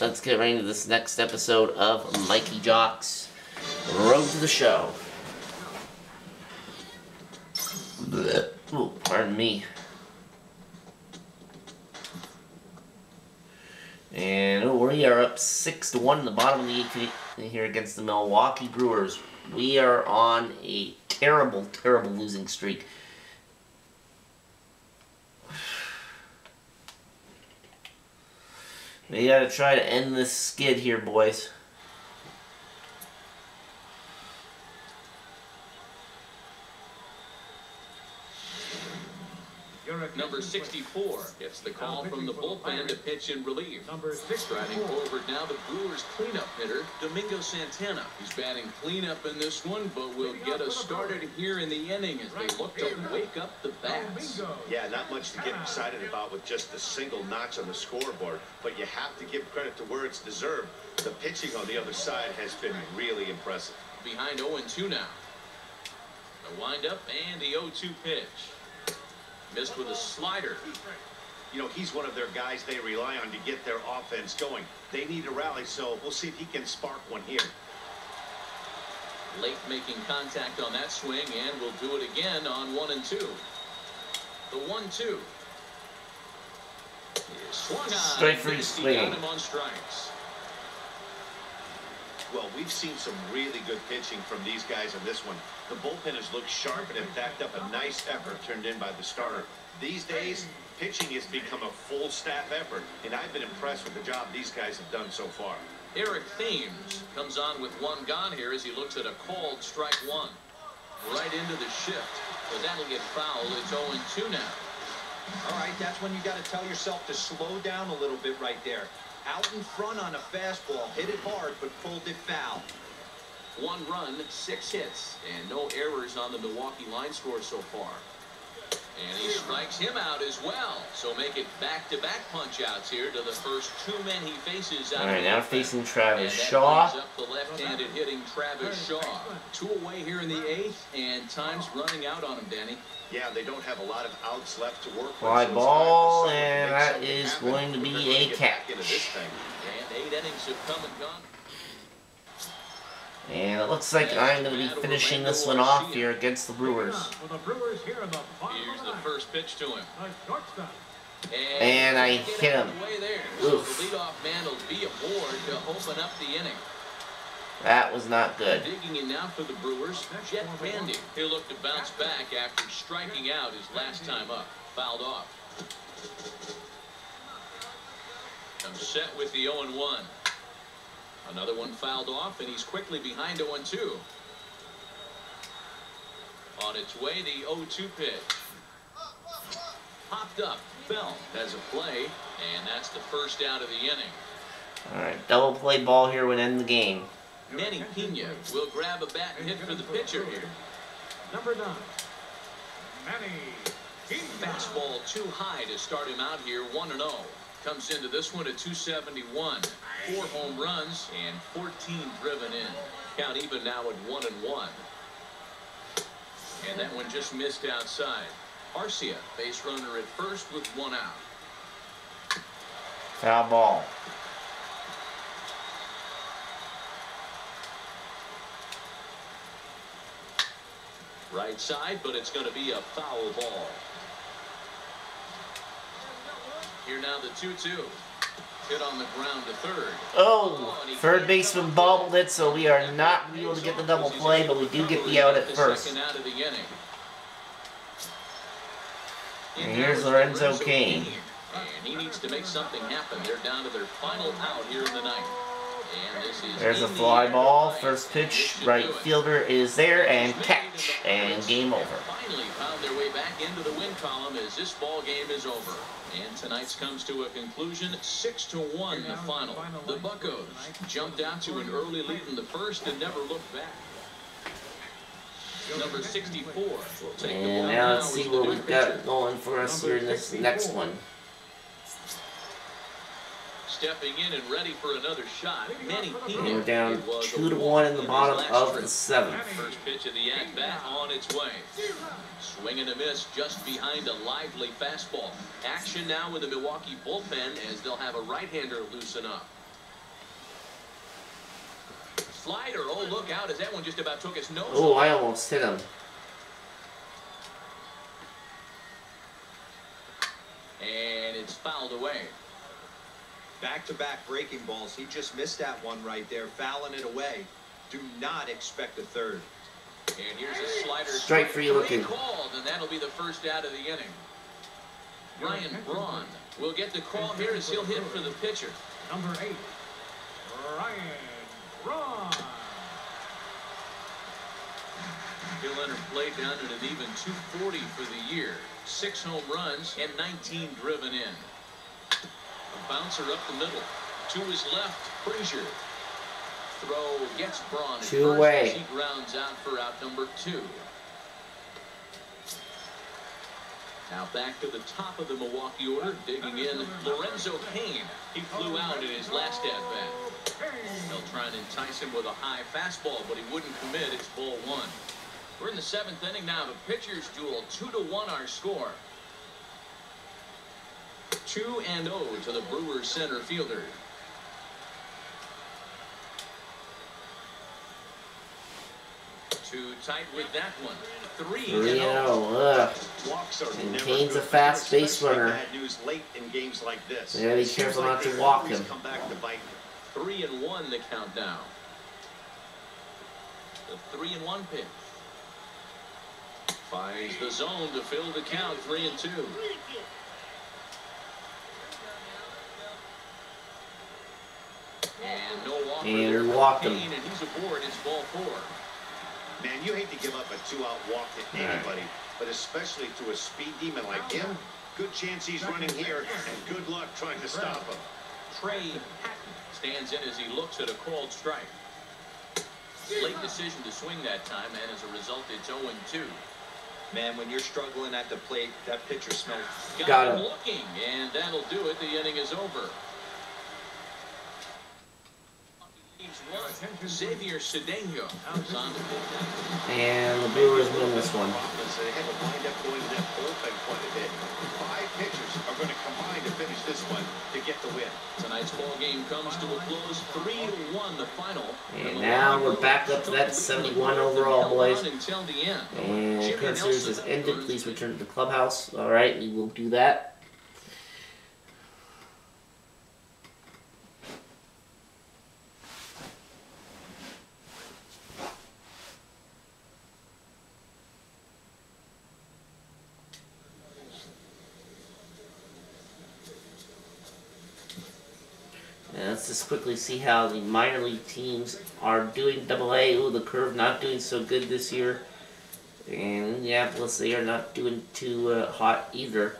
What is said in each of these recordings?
let's get right into this next episode of Mikey Jock's Road to the Show. Ooh, pardon me. And we are up 6-1 in the bottom of the 8th here against the Milwaukee Brewers. We are on a terrible, terrible losing streak. We gotta try to end this skid here, boys. Number 64 gets the call from the bullpen to pitch in relief. Striding forward now, the Brewers' cleanup hitter, Domingo Santana. He's batting cleanup in this one, but will get us started here in the inning as they look to wake up the bats. Yeah, not much to get excited about with just a single notch on the scoreboard, but you have to give credit to where it's deserved. The pitching on the other side has been really impressive. Behind 0-2 now. The windup and the 0-2 pitch. Missed with a slider. You know, he's one of their guys they rely on to get their offense going. They need a rally, so we'll see if he can spark one here. Late making contact on that swing, and we'll do it again on 1-2. The 1-2. Swung on. Straight for his swing. Got him on strikes. Well, we've seen some really good pitching from these guys in this one. The bullpen has looked sharp and have backed up a nice effort turned in by the starter. These days, pitching has become a full staff effort, and I've been impressed with the job these guys have done so far. Eric Thames comes on with one gone here as he looks at a called strike one. Right into the shift, but that'll get fouled. It's 0-2 now. All right, that's when you got to tell yourself to slow down a little bit right there. Out in front on a fastball, hit it hard, but pulled it foul. 1 run, 6 hits, and no errors on the Milwaukee line score so far. And he strikes him out as well. So make it back-to-back punch-outs here to the first 2 men he faces. All right, now facing Travis Shaw. Up the left-handed hitting Travis Shaw. 2 away here in the 8th, and time's running out on him, Danny. Yeah, they don't have a lot of outs left to work with. Fly ball, and that is going to be a catch. And 8 innings have come and gone. And it looks like I'm going to be finishing this one off here against the Brewers. Here's the first pitch to him. And I hit him. So the leadoff man will be aboard to open up the inning. That was not good. Digging in now for the Brewers, Jet Bandy. He'll look to bounce back after striking out his last time up. Fouled off. I'm set with the 0-1. Another one fouled off, and he's quickly behind 0-2. On its way, the 0-2 pitch. Popped up. Bell has a play, and that's the first out of the inning. All right, double play ball here would end the game. Manny Pena will grab a bat and hit for the pitcher here. Number 9, Manny Pena. Fastball too high to start him out here, 1-0. Comes into this one at 271. 4 home runs and 14 driven in. Count even now at 1-1. And that one just missed outside. Arcia, base runner at first with 1 out. Foul ball. Right side, but it's going to be a foul ball. Here now the 2-2. Hit on the ground to third. Oh, third baseman bobbled it, so we are not able to get the double play, but we do get the out at first. Second out of the inning. And here's Lorenzo Cain. And he needs to make something happen. They're down to their final out here in the ninth. And this is there's a fly ball. First pitch, right fielder is there, and catch, and game over. Finally found their way back into the win column as this ball game is over. And tonight's comes to a conclusion, 6-1 the final. The Buccos jumped out to an early lead in the first and never looked back. Number 64 will take the ball. And now let's see what we've got going for us here in this next one. Stepping in and ready for another shot. Manny Pena. We're down 2-1 in the bottom of the 7th. First pitch of the at-bat on its way. Swing and a miss just behind a lively fastball. Action now with the Milwaukee bullpen as they'll have a right-hander loosen up. slider. Oh, look out, as that one just about took his nose Oh, off. I almost hit him. And it's fouled away. Back-to-back breaking balls. He just missed that one right there, fouling it away. Do not expect a third. And here's a slider. Strike free looking. Called, and that'll be the first out of the inning. Ryan Braun will get the call here as he'll hit for the pitcher. Number 8, Ryan Braun. He'll enter play down at an even 240 for the year. 6 home runs and 19 driven in. A bouncer up the middle. To his left, Frazier. Throw gets Braun. 2 away. He grounds out for out number 2. Now back to the top of the Milwaukee order, digging in Lorenzo Cain. He flew out in his last at-bat. They'll try and entice him with a high fastball, but he wouldn't commit. It's ball 1. We're in the 7th inning now. The pitcher's duel, 2-1 our score. 2-0 to the Brewers center fielder. Too tight with that one. 3-0. Walks are And never Kane's a good, fast base especially runner. Bad news late in games like this. Yeah, be careful not to walk him. Come back to bite. 3-1 the countdown. The 3-1 pitch. Finds the zone to fill the count. 3-2. And no walk. And walked him. And he's aboard. It's ball 4. Man, you hate to give up a 2-out walk to anybody, but especially to a speed demon like him. Good chance he's running here, and good luck trying to stop him. Trey Patton stands in as he looks at a called strike. Late decision to swing that time, and as a result, it's 0-2. Man, when you're struggling at the plate, that pitcher smells. Got him. Looking, and that'll do it. The inning is over. Xavier Cedeno is on the pitch. And the Brewers win this one. They have a wind up going to that bullpen quite a bit. 5 pitchers are going to combine to finish this one to get the win. Tonight's ball game comes to a close, 3-1 the final. And now we're back up to that 71 overall, boys. Until the end. And current series is ended. Please return to the clubhouse. All right, we will do that. And let's just quickly see how the minor league teams are doing. AA, ooh, the Curve not doing so good this year. And Indianapolis, they are not doing too hot either.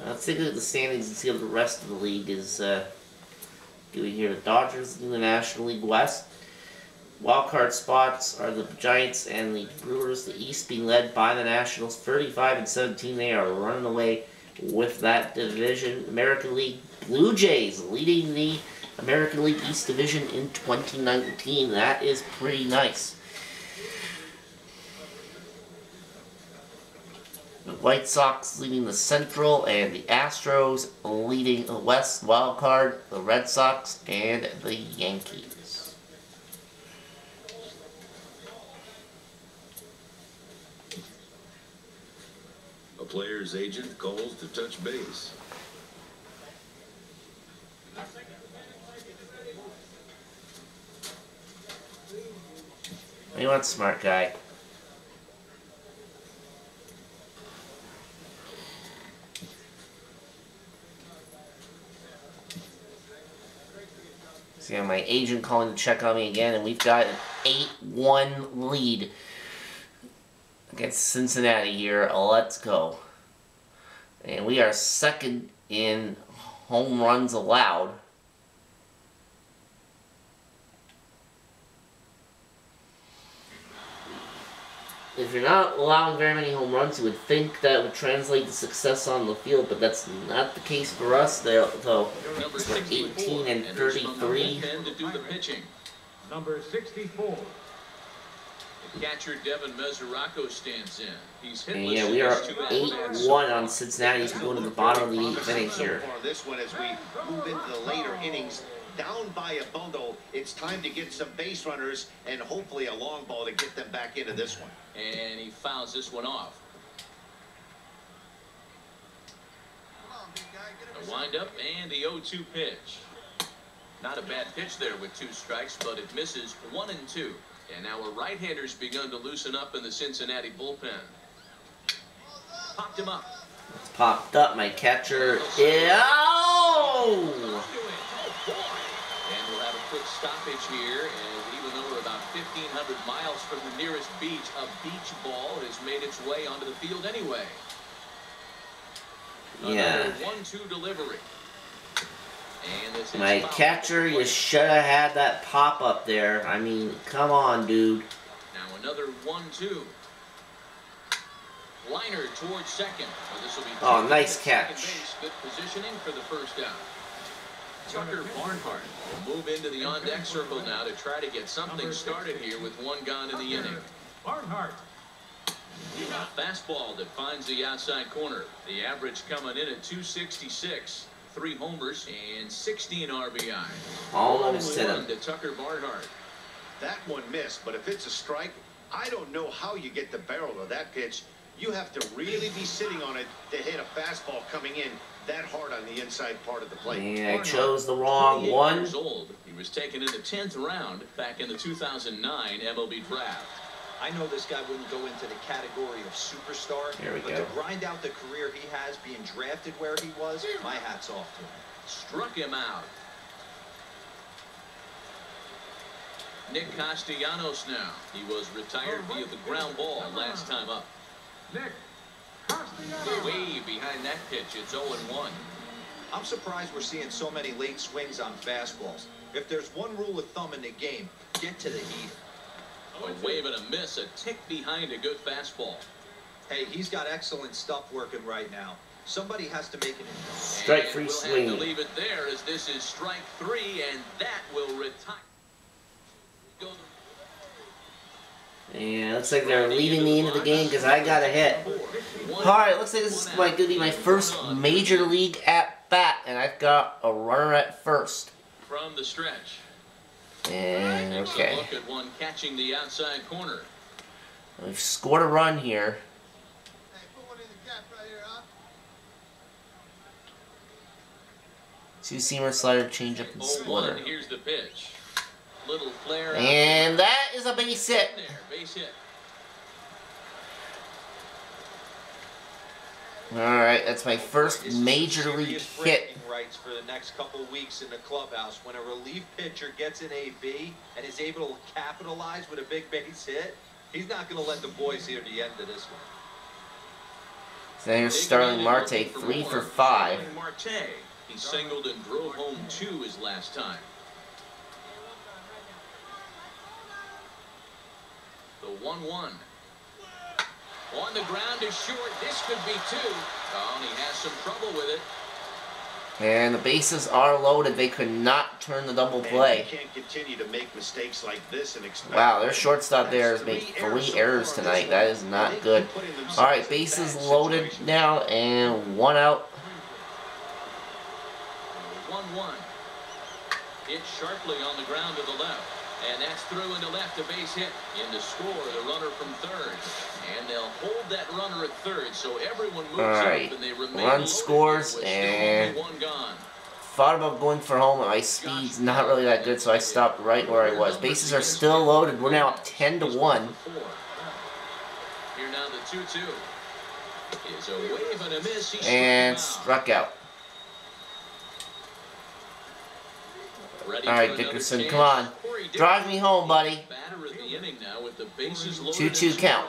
Let's take a look at the standings and see how the rest of the league is doing here. The Dodgers in the National League West. Wildcard spots are the Giants and the Brewers. The East being led by the Nationals, 35-17. They are running away with that division. American League Blue Jays leading the American League East Division in 2019. That is pretty nice. The White Sox leading the Central, and the Astros leading the West wildcard, the Red Sox, and the Yankees. A player's agent calls to touch base. You want smart guy. See, my agent calling to check on me again, and we've got an 8-1 lead against Cincinnati here. Let's go. And we are second in home runs allowed. If you're not allowing very many home runs, you would think that would translate to success on the field, but that's not the case for us, though. We're 18 and 33. Number 64. The catcher Devin Mesoraco stands in. He's hitless. Yeah, we are 8-1 on Cincinnati as we go to the bottom of the 8th inning here. This one, as we move into the later innings, down by a bundle, it's time to get some base runners and hopefully a long ball to get them back into this one. And he fouls this one off. A windup and the 0-2 pitch. Not a bad pitch there with 2 strikes, but it misses 1-2. And now a right-hander's begun to loosen up in the Cincinnati bullpen. Popped him up. Popped up, my catcher. Oh! And we'll have a quick stoppage here, and even though we're about 1,500 miles from the nearest beach, a beach ball has made its way onto the field anyway. Yeah. Another 1-2 delivery. And this is My catcher, you should have had that pop up there. I mean, come on, dude. Now another 1-2. Liner towards second. Well, this will be Oh, nice catch. base. Good positioning for the first out. Tucker Barnhart will move into the on-deck circle now to try to get something started here with 1 gone in the inning. Barnhart. A fastball that finds the outside corner. The average coming in at 266. 3 homers and 16 RBI. Almost hit him. 1 to Tucker Barnhart. That one missed, but if it's a strike, I don't know how you get the barrel of that pitch. You have to really be sitting on it to hit a fastball coming in that hard on the inside part of the plate. Yeah, I chose the wrong one. Years old. He was taken in the 10th round back in the 2009 MLB draft. I know this guy wouldn't go into the category of superstar, but to grind out the career he has being drafted where he was, my hat's off to him. Struck him out. Nick Castellanos now. He was retired via the ground ball last time up. Nick Castellanos. Way behind that pitch. It's 0-1. I'm surprised we're seeing so many late swings on fastballs. If there's one rule of thumb in the game, get to the heat. A wave and a miss, a tick behind a good fastball. Hey, he's got excellent stuff working right now. Somebody has to make it. Strike free we'll swing. have to leave it there as this is strike 3, and that will retire. And looks like they're leading me into the game because I got a hit. Alright, looks like this is going to be my first major league at bat, and I've got a runner at first. From the stretch. And okay. Look at one catching the outside corner. We've scored a run here. Two-seamer, slider, changeup, and splitter. Here's the pitch. Little flare. And that is a base hit. Base hit. Alright, that's my first major league hit. Rights for the next couple of weeks in the clubhouse. When a relief pitcher gets an AB and is able to capitalize with a big base hit, he's not going to let the boys hear the end of this one. So here's Starling Marte, 3 for 5. Starling Marte. He singled and drove home 2 his last time. The 1-1. On the ground is short. This could be 2. Oh, and he has some trouble with it. And the bases are loaded. They could not turn the double play. You can't continue to make mistakes like this and expect. Wow, their shortstop there has made 3 errors tonight. That is not good. Alright, bases loaded now and 1 out. 1-1. Hit sharply on the ground to the left. And that's through into left, a base hit. In to score, the runner from third. And they'll hold that runner at third, so everyone moves up and they remain run scores, and 1 gone. Thought about going for home, but my speed's not really that good, so I stopped right where I was. Bases are still loaded. We're now up 10-1. Here now the 2-2. Is a wave and a miss. He And struck out. Alright, Dickerson, come on. Drive me home, buddy. 2-2 count.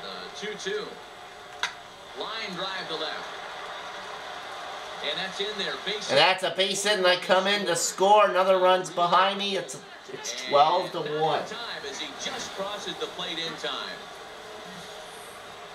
The 2-2. Line drive to left. And that's in there. Base And that's a base hit, and I come in to score. Another run's behind me. It's 12-1. As he just crosses the plate in time.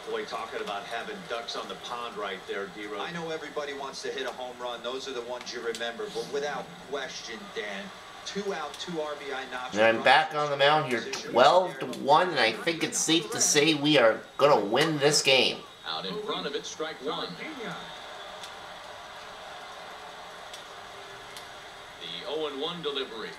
Boy, talking about having ducks on the pond right there, D-Rose. I know everybody wants to hit a home run. Those are the ones you remember. But without question, Dan, 2 out, 2 RBI knocks. And I'm back on the mound here, 12-1, and I think it's safe to say we are going to win this game. Out in front of it, strike one. The 0-1 delivery.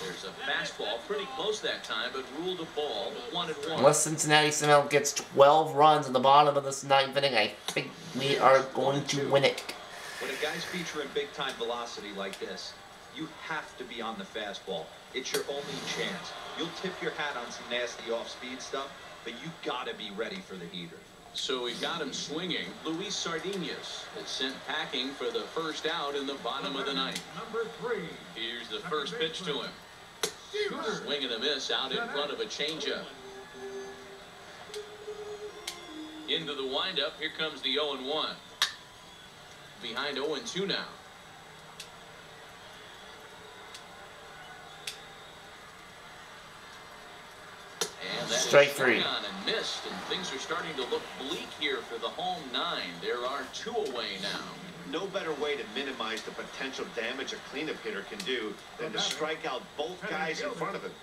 There's a fastball, pretty close that time, but ruled a ball, 1-1. Unless Cincinnati somehow gets 12 runs in the bottom of this ninth inning, I think we are going to win it. When a guy's featuring big-time velocity like this, you have to be on the fastball. It's your only chance. You'll tip your hat on some nasty off-speed stuff, but you gotta be ready for the heater. So he got him swinging. Luis Sardinas is sent packing for the first out in the bottom of the ninth. Number 3. Here's the first pitch to him. Swing and a miss out in front of a changeup. Into the windup. Here comes the 0-1. Behind 0-2 now. And that Strike is three. swung on and missed, and things are starting to look bleak here for the home nine. There are 2 away now. No better way to minimize the potential damage a cleanup hitter can do than to strike out both guys in front of him.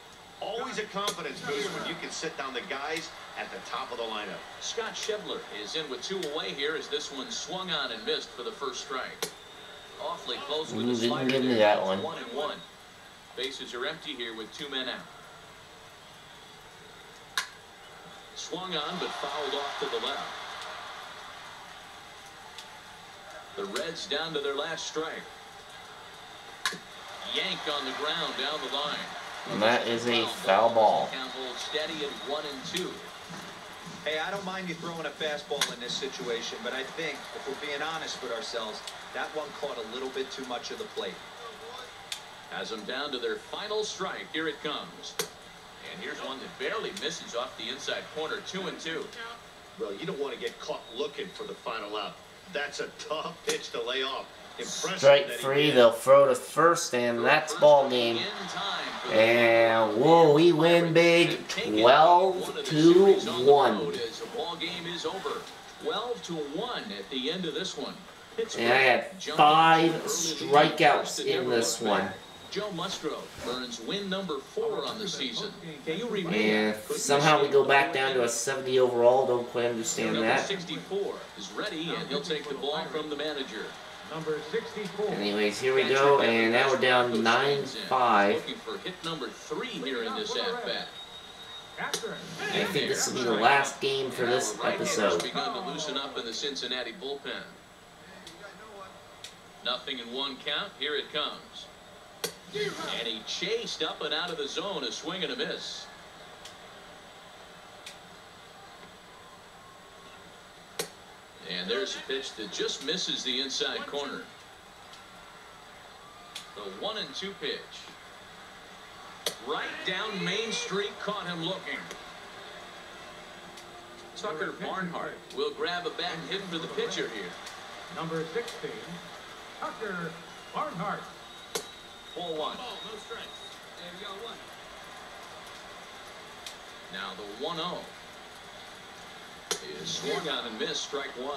Always a confidence boost when you can sit down the guys at the top of the lineup. Scott Schebler is in with 2 away here as this one swung on and missed for the first strike. Awfully close with the Didn't slider give me there. that It's one. 1-1. Bases are empty here with 2 men out. Swung on but fouled off to the left. The Reds down to their last strike. Yank on the ground down the line. And that is a foul ball. Count holds steady at 1-2. Hey, I don't mind you throwing a fastball in this situation, but I think, if we're being honest with ourselves, that one caught a little bit too much of the plate. Has them down to their final strike. Here it comes. And here's one that barely misses off the inside corner. 2-2. Well, you don't want to get caught looking for the final out. That's a tough pitch to lay off. Impressive. Strike 3, they'll throw to first, and that's ball game. And whoa, we win big, 12-1. As the ball game is over, 12-1 at the end of this one. And I had 5 strikeouts in this one. Joe Musgrove earns win number 4 on the season. Can you remember? And somehow we go back down to a 70 overall. Don't quite understand Number that. 64 is ready, and he'll take the ball from the manager. Number 64. Anyways, here we go, and now we're down 9-5. Looking for hit number 3 here in this at-bat. I think this will be the last game for this episode. Begun to loosen up in the Cincinnati bullpen. Nothing in 1 count. Here it comes. And he chased up and out of the zone, a swing and a miss. And there's a pitch that just misses the inside corner. The 1-2 pitch. Right down Main Street, caught him looking. Tucker Barnhart will grab a back hit for the pitcher here. Number 16, Tucker Barnhart. 4-1. No strikes. And we got 1. Now the 1-0 is swung on and missed. Strike 1. 1-1.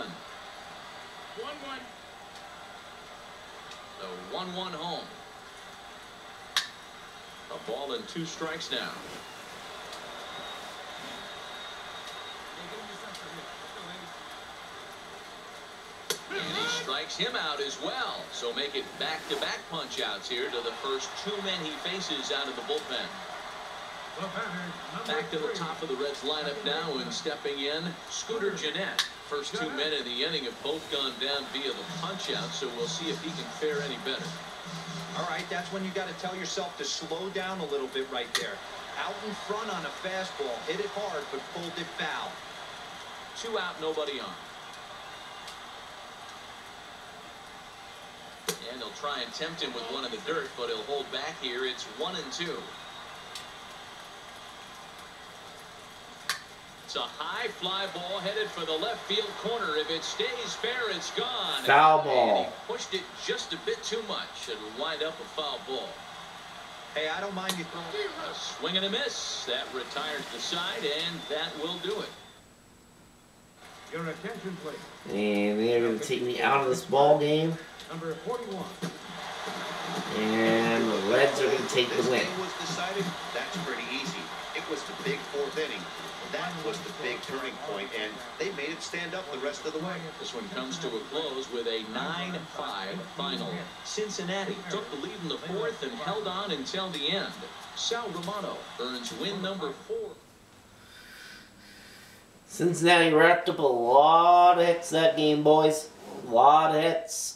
The 1-1 home. A ball and 2 strikes now. And he strikes him out as well. So make it back-to-back punch-outs here to the first 2 men he faces out of the bullpen. Back to the top of the Reds lineup now, and stepping in, Scooter Gennett. First 2 men in the inning have both gone down via the punch-out, so we'll see if he can fare any better. All right, that's when you got to tell yourself to slow down a little bit right there. Out in front on a fastball, hit it hard, but pulled it foul. 2 out, nobody on. And they'll try and tempt him with one in the dirt, but he'll hold back here. It's 1-2. It's a high fly ball headed for the left field corner. If it stays fair, it's gone. Foul ball. And he pushed it just a bit too much. It'll wind up a foul ball. Hey, I don't mind you throwing. A swing and a miss. That retires the side, and that will do it. Your attention, please. And they're going to take me out of this ball game. Number 41. And the Reds are going to take the This win. game was decided. That's pretty easy. It was the big fourth inning. That was the big turning point, and they made it stand up the rest of the way. This one comes to a close with a 9-5 final. Cincinnati took the lead in the fourth and held on until the end. Sal Romano earns win number 4. Cincinnati racked up a lot of hits that game, boys. A lot of hits.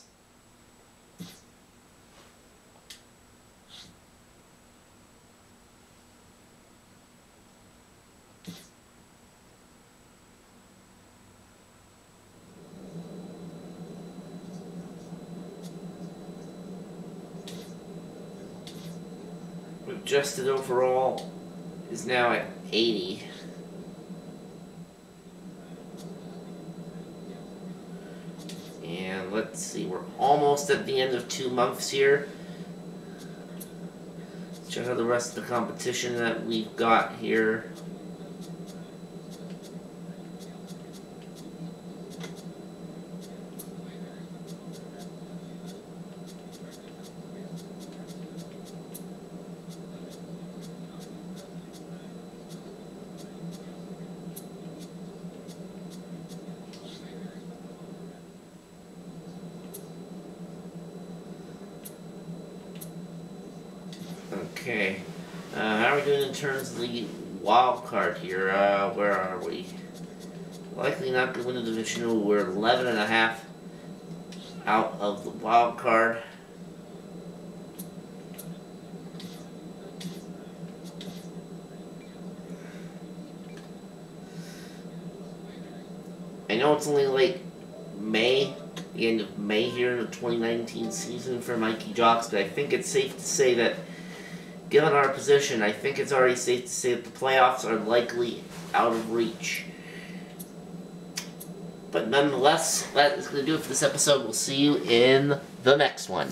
Adjusted overall is now at 80. And let's see, we're almost at the end of 2 months here. Check out the rest of the competition that we've got here. Okay, how are we doing in terms of the wild card here? Where are we? Likely not going to win the division. We're 11.5 out of the wild card. I know it's only like May, the end of May here in the 2019 season for Mikey Jocks, but I think it's safe to say that, given our position, I think it's already safe to say that the playoffs are likely out of reach. But nonetheless, that is going to do it for this episode. We'll see you in the next one.